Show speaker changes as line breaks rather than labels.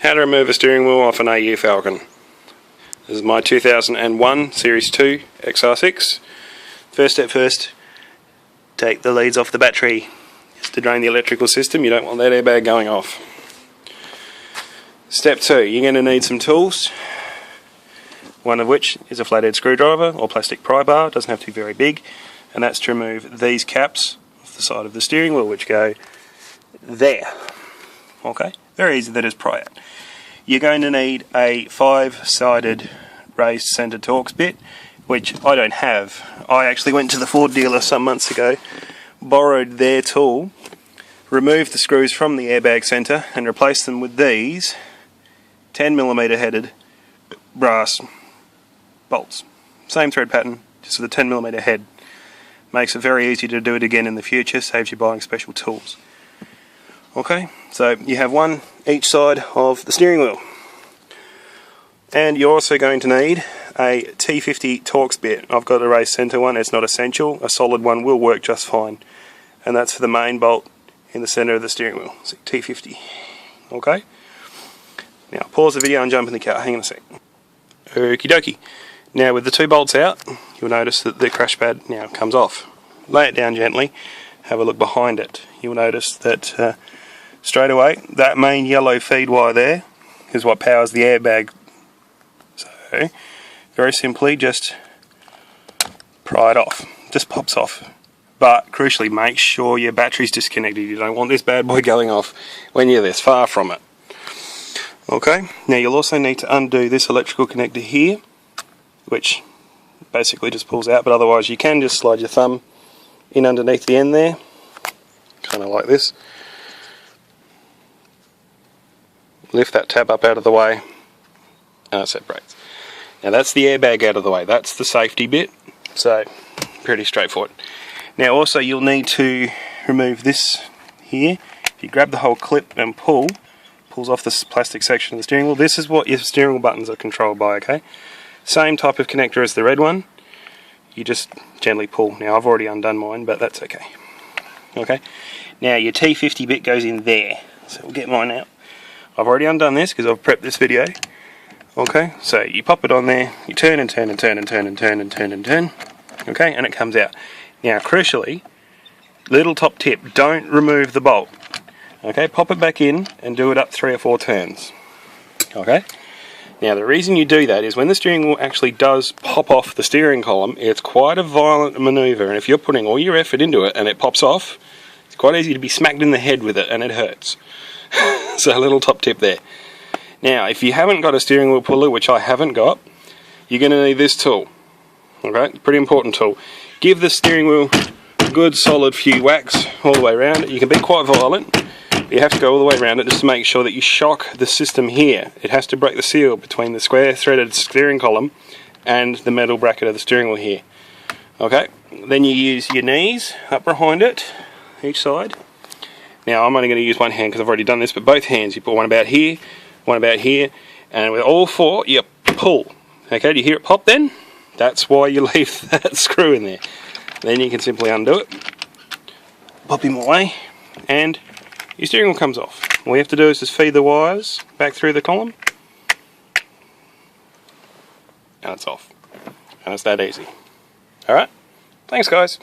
How to remove a steering wheel off an Au2 Falcon. This is my 2001 Series 2 XR6. First step first, take the leads off the battery. Just to drain the electrical system, you don't want that airbag going off. Step 2, you're going to need some tools. One of which is a flathead screwdriver or plastic pry bar. It doesn't have to be very big. And that's to remove these caps off the side of the steering wheel, which go there. Okay, very easy to just pry it. You're going to need a 5-sided raised centre Torx bit, which I don't have. I actually went to the Ford dealer some months ago, borrowed their tool, removed the screws from the airbag centre and replaced them with these 10mm headed brass bolts. Same thread pattern, just with a 10mm head. Makes it very easy to do it again in the future, saves you buying special tools. Okay, so you have one each side of the steering wheel. And you're also going to need a T50 Torx bit. I've got a raised centre one, it's not essential. A solid one will work just fine. And that's for the main bolt in the centre of the steering wheel. So T50. Okay? Now pause the video and jump in the car. Hang on a sec. Okie dokie. Now with the two bolts out, you'll notice that the crash pad now comes off. Lay it down gently. Have a look behind it. You'll notice that straight away, that main yellow feed wire there is what powers the airbag. So, very simply, just pry it off. Just pops off. But, crucially, make sure your battery's disconnected. You don't want this bad boy going off when you're this far from it. Okay, now you'll also need to undo this electrical connector here, which basically just pulls out, but otherwise you can just slide your thumb in underneath the end there, kind of like this. Lift that tab up out of the way and it separates. Now that's the airbag out of the way, that's the safety bit, so pretty straightforward. Now also you'll need to remove this here. If you grab the whole clip and pulls off this plastic section of the steering wheel. This is what your steering wheel buttons are controlled by, okay? Same type of connector as the red one. You just gently pull. Now I've already undone mine, but that's okay. Okay, now your T50 bit goes in there, so we'll get mine out. I've already undone this because I've prepped this video. Okay, so you pop it on there, you turn and turn and turn and turn and turn and turn and turn. Okay, and it comes out. Now crucially, little top tip, don't remove the bolt. Okay, pop it back in and do it up 3 or 4 turns. Okay, now the reason you do that is when the steering wheel actually does pop off the steering column, it's quite a violent manoeuvre, and if you're putting all your effort into it and it pops off, it's quite easy to be smacked in the head with it and it hurts. So a little top tip there. Now if you haven't got a steering wheel puller, which I haven't got, you're going to need this tool. Okay, pretty important tool. Give the steering wheel a good solid few whacks all the way around it. You can be quite violent, but you have to go all the way around it just to make sure that you shock the system here. It has to break the seal between the square threaded steering column and the metal bracket of the steering wheel here. Okay, then you use your knees up behind it, each side. Now I'm only going to use one hand because I've already done this, but both hands, you put one about here, and with all 4 you pull. Okay, do you hear it pop then? That's why you leave that screw in there. Then you can simply undo it, pop him away, and your steering wheel comes off. All you have to do is just feed the wires back through the column, and it's off. And it's that easy. Alright, thanks guys.